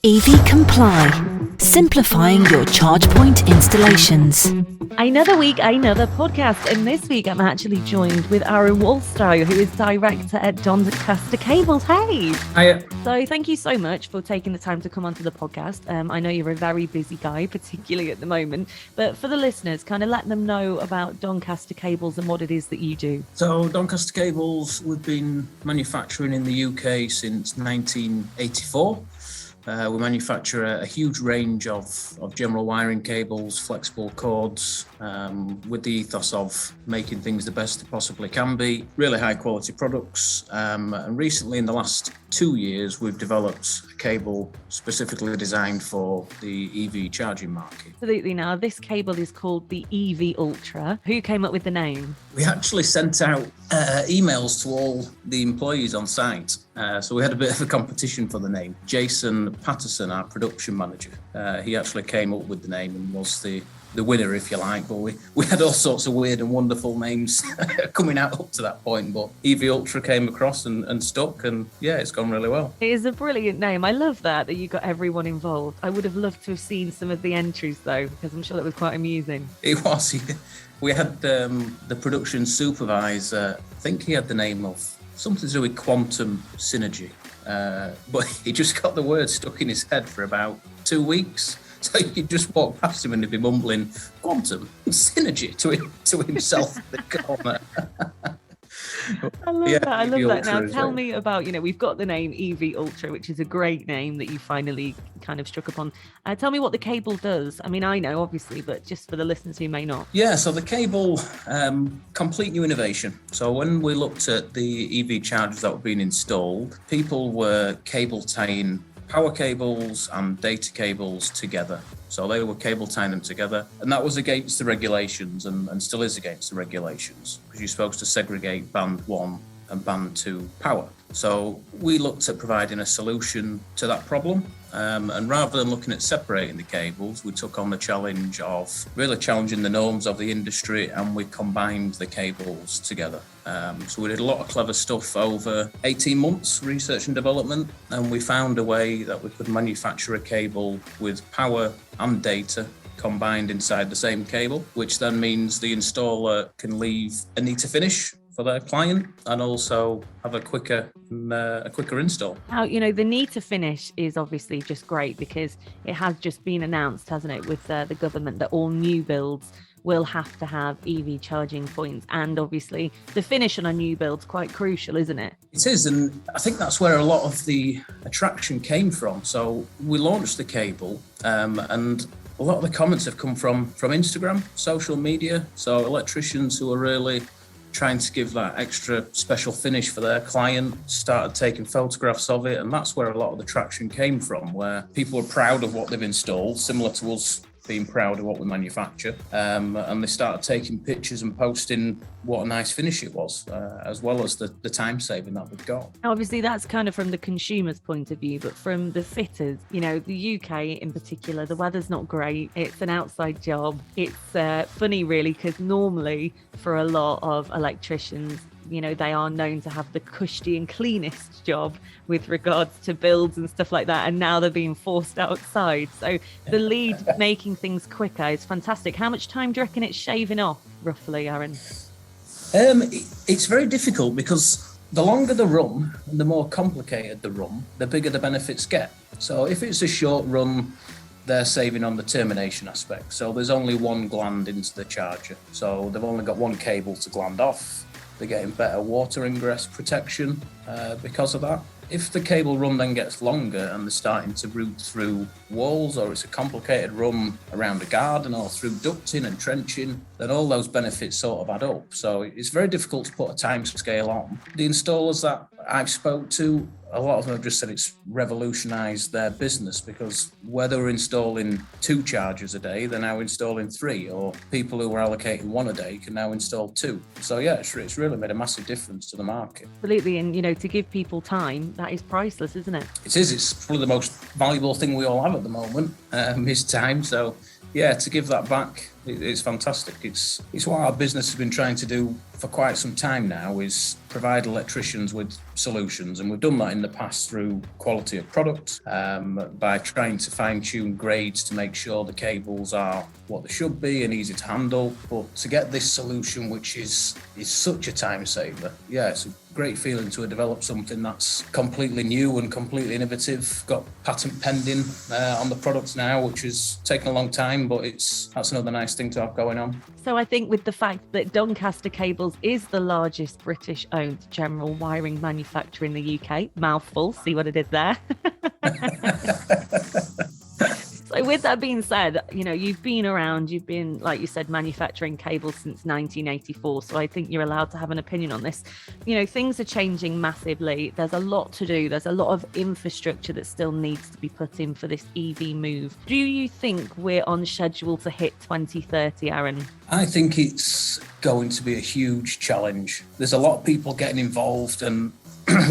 EV Comply, simplifying your charge point installations. Another week, another podcast, and this week I'm actually joined with Aaron Walstow, who is director at Doncaster Cables. Hey! Hiya. So thank you so much for taking the time to come onto the podcast. I know you're a very busy guy, particularly at the moment, but for the listeners, kind of let them know about Doncaster Cables and what it is that you do. So Doncaster Cables, we've been manufacturing in the UK since 1984. We manufacture a huge range of general wiring cables, flexible cords, with the ethos of making things the best they possibly can be, really high quality products. And recently, in the last 2 years, we've developed a cable specifically designed for the EV charging market. Absolutely. Now, this cable is called the EV Ultra. Who came up with the name? We actually sent out emails to all the employees on site. So we had a bit of a competition for the name. Jason Patterson, our production manager, he actually came up with the name and was the winner, if you like. But we had all sorts of weird and wonderful names coming out up to that point. But EV Ultra came across and stuck, and yeah, it's gone really well. It is a brilliant name. I love that you got everyone involved. I would have loved to have seen some of the entries though, because I'm sure that was quite amusing. It was. We had the production supervisor, I think he had the name of something to do with quantum synergy, but he just got the word stuck in his head for about 2 weeks. So you just walk past him and he'd be mumbling quantum synergy to himself in the corner. I love that. I love that. Now, tell me about, we've got the name EV Ultra, which is a great name that you finally kind of struck upon. Tell me what the cable does. I mean, I know, obviously, but just for the listeners who may not. Yeah, so the cable, complete new innovation. So when we looked at the EV chargers that were being installed, people were cable tying power cables and data cables together. So they were cable tying them together, and that was against the regulations and still is against the regulations, because you're supposed to segregate band 1 and band 2 power. So we looked at providing a solution to that problem, and rather than looking at separating the cables, we took on the challenge of really challenging the norms of the industry, and we combined the cables together. So we did a lot of clever stuff over 18 months, research and development, and we found a way that we could manufacture a cable with power and data combined inside the same cable, which then means the installer can leave a neater finish for their client and also have a quicker install. Now, the need to finish is obviously just great, because it has just been announced, hasn't it, with the government, that all new builds will have to have EV charging points, and obviously the finish on a new build's quite crucial, isn't it? It is, and I think that's where a lot of the attraction came from. So we launched the cable, and a lot of the comments have come from Instagram, social media. So electricians who are really trying to give that extra special finish for their client started taking photographs of it, and that's where a lot of the traction came from, where people were proud of what they've installed, similar to us being proud of what we manufacture, and they started taking pictures and posting what a nice finish it was, as well as the time saving that we've got. Now, obviously that's kind of from the consumer's point of view, but from the fitters, the UK in particular, the weather's not great, it's an outside job. It's funny really, because normally for a lot of electricians, they are known to have the cushy and cleanest job with regards to builds and stuff like that. And now they're being forced outside. So the lead making things quicker is fantastic. How much time do you reckon it's shaving off, roughly, Aaron? It's very difficult, because the longer the run and the more complicated the run, the bigger the benefits get. So if it's a short run, they're saving on the termination aspect. So there's only one gland into the charger. So they've only got one cable to gland off. They're getting better water ingress protection because of that. If the cable run then gets longer and they're starting to route through walls, or it's a complicated run around a garden or through ducting and trenching, then all those benefits sort of add up. So it's very difficult to put a time scale on. The installers that I've spoke to, a lot of them have just said it's revolutionised their business, because where they were installing 2 chargers a day, they're now installing 3, or people who were allocating 1 a day can now install 2. So yeah, it's really made a massive difference to the market. Absolutely, and to give people time, that is priceless, isn't it? It is. It's probably the most valuable thing we all have at the moment, is time. So yeah, to give that back, it's fantastic. It's what our business has been trying to do for quite some time now is provide electricians with solutions, and we've done that in the past through quality of product, by trying to fine-tune grades to make sure the cables are what they should be and easy to handle. But to get this solution, which is such a time saver, it's a great feeling to have developed something that's completely new and completely innovative. Got patent pending on the products now, which has taken a long time, but that's another nice thing to have going on. So I think with the fact that Doncaster Cables is the largest British-owned general wiring manufacturer in the UK, mouthful, see what I did there? So with that being said, you've been around, you've been, like you said, manufacturing cables since 1984. So I think you're allowed to have an opinion on this. Things are changing massively. There's a lot to do. There's a lot of infrastructure that still needs to be put in for this EV move. Do you think we're on schedule to hit 2030, Aaron? I think it's going to be a huge challenge. There's a lot of people getting involved, and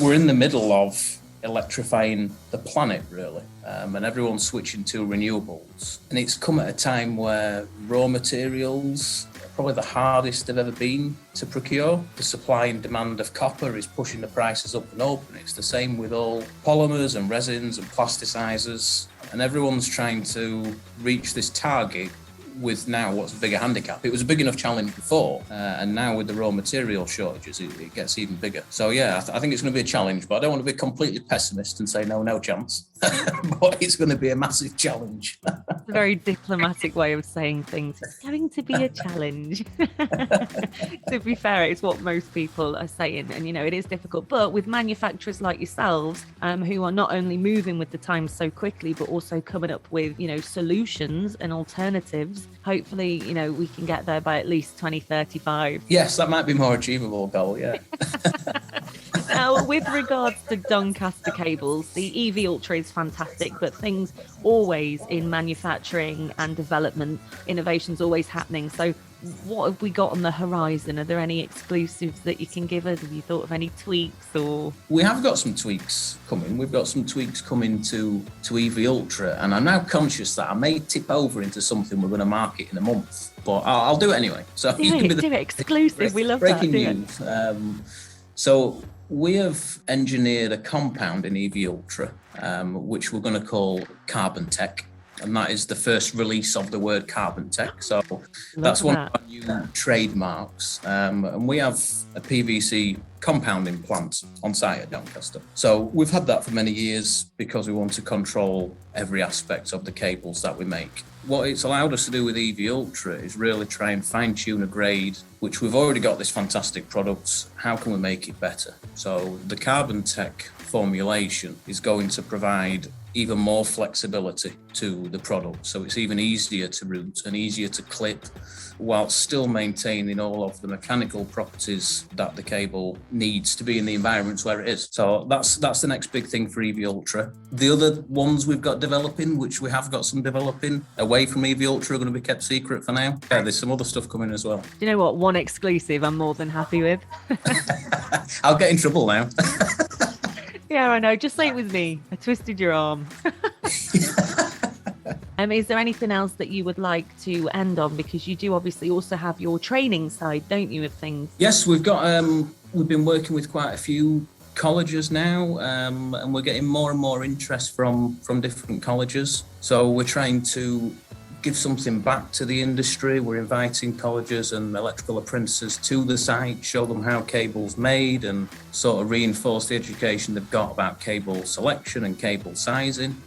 we're in the middle of electrifying the planet, really, and everyone's switching to renewables. And it's come at a time where raw materials are probably the hardest they've ever been to procure. The supply and demand of copper is pushing the prices up and up, and it's the same with all polymers and resins and plasticizers, and everyone's trying to reach this target with now what's a bigger handicap. It was a big enough challenge before, and now with the raw material shortages, it gets even bigger. So I think it's going to be a challenge, but I don't want to be completely pessimist and say no chance. But it's going to be a massive challenge. It's a very diplomatic way of saying things. It's going to be a challenge. To be fair, it's what most people are saying, and it is difficult. But with manufacturers like yourselves, who are not only moving with the times so quickly, but also coming up with solutions and alternatives, hopefully we can get there by at least 2035. Yes, that might be more achievable goal. Now, with regards to Doncaster Cables, the EV Ultra is fantastic, but things always in manufacturing and development, innovation's always happening. So what have we got on the horizon? Are there any exclusives that you can give us? Have you thought of any tweaks? Or we have got some tweaks coming. We've got some tweaks coming to EV Ultra, and I'm now conscious that I may tip over into something we're going to market in a month, but I'll do it anyway. So do it exclusive. We love breaking that. news. So we have engineered a compound in EV Ultra, which we're going to call Carbon Tech. And that is the first release of the word Carbon Tech. So that's one of our new trademarks. And we have a PVC compounding plant on site at Doncaster. So we've had that for many years because we want to control every aspect of the cables that we make. What it's allowed us to do with EV Ultra is really try and fine-tune a grade, which we've already got this fantastic product. How can we make it better? So the Carbon Tech formulation is going to provide even more flexibility to the product. So it's even easier to route and easier to clip, while still maintaining all of the mechanical properties that the cable needs to be in the environments where it is. So that's the next big thing for EV Ultra. The other ones we've got developing, which we have got some developing away from EV Ultra, are going to be kept secret for now. Yeah, there's some other stuff coming as well. Do you know what? One exclusive I'm more than happy with. I'll get in trouble now. Yeah, I know. Just say it was me. I twisted your arm. Is there anything else that you would like to end on? Because you do obviously also have your training side, don't you, of things? Yes, we've got. We've been working with quite a few colleges now, and we're getting more and more interest from different colleges. So we're trying to give something back to the industry. We're inviting colleges and electrical apprentices to the site, show them how cable's made, and sort of reinforce the education they've got about cable selection and cable sizing.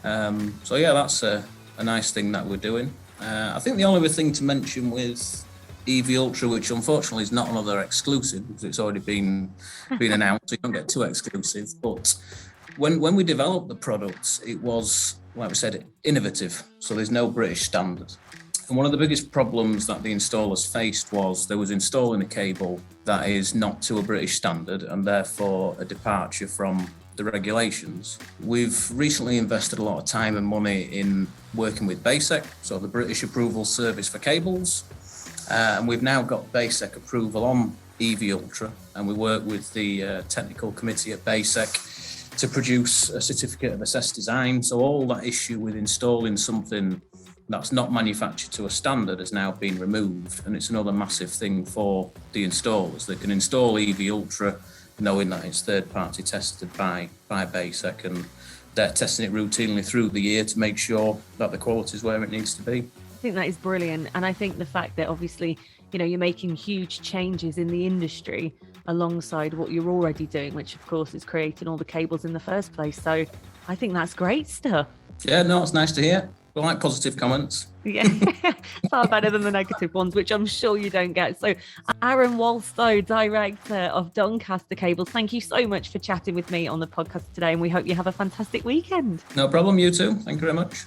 So that's a nice thing that we're doing. I think the only other thing to mention with EV Ultra, which unfortunately is not another exclusive because it's already been announced, so you don't get too exclusive. But when we developed the products, it was, like we said, innovative. So there's no British standard. And one of the biggest problems that the installers faced was they was installing a cable that is not to a British standard and therefore a departure from the regulations. We've recently invested a lot of time and money in working with BASEC, so the British Approval Service for Cables. And we've now got BASEC approval on EV Ultra, and we work with the technical committee at BASEC to produce a certificate of assessed design. So all that issue with installing something that's not manufactured to a standard has now been removed, and it's another massive thing for the installers. They can install EV Ultra knowing that it's third-party tested by BASEC, and they're testing it routinely through the year to make sure that the quality is where it needs to be. I think that is brilliant. And I think the fact that obviously, you're making huge changes in the industry alongside what you're already doing, which of course is creating all the cables in the first place. So I think that's great stuff. Yeah, no, it's nice to hear. We like positive comments. Yeah, far better than the negative ones, which I'm sure you don't get. So Aaron Walstow, Director of Doncaster Cables, thank you so much for chatting with me on the podcast today, and we hope you have a fantastic weekend. No problem, you too. Thank you very much.